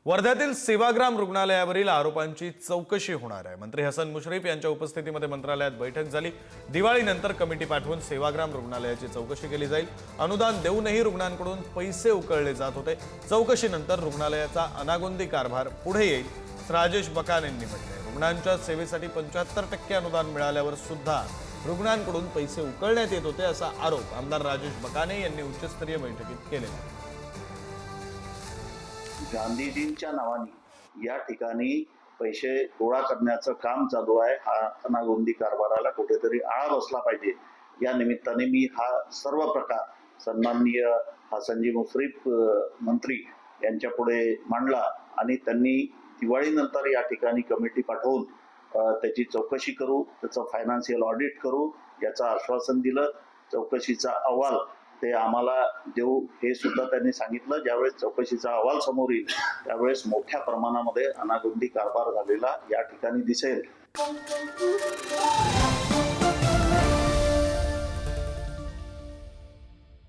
वर्ध्यातील सेवाग्राम रुग्णालयावरील आरोपांची चौकशी होणार आहे। मंत्री हसन मुश्रीफ यांच्या उपस्थितीमध्ये मंत्रालयात बैठक झाली। दिवाळीनंतर कमिटी पाठवून सेवाग्राम रुग्णालयाची चौकशी केली जाईल। अनुदान देऊनही रुग्णांकडून पैसे उकळले जात होते। चौकशीनंतर रुग्णालयाचा अनागोंदी कारभार पुढे येईल, राजेश बकान यांनी म्हटले। रुग्णांच्या सेवेसाठी 75% अनुदान मिळाल्यावर सुद्धा रुग्णांकडून पैसे उकळण्यात येत होते, असा आरोप आमदार राजेश बकाने यांनी उच्चस्तरीय बैठकीत केला। गांधीजींच्या नावाने या ठिकाणी पैसे गोळा करण्याचं काम चालू आहे। हा अनागोंदी कारभाराला कुठेतरी आळा बसला पाहिजे। या निमित्ताने मी हा सर्व प्रकार सन्माननीय हसनजी मुश्रीफ मंत्री यांच्या पुढे मांडला आणि त्यांनी दिवाळीनंतर या ठिकाणी कमिटी पाठवून त्याची चौकशी करू, त्याचं फायनान्शियल ऑडिट करू याचं आश्वासन दिलं। चौकशीचा अहवाल ते आम्हाला देऊ हे सुद्धा त्यांनी सांगितलं। ज्यावेळेस चौकशीचा अहवाल समोर येईल त्यावेळेस मोठ्या प्रमाणामध्ये अनागोंदी कारभार झालेला या ठिकाणी दिसेल।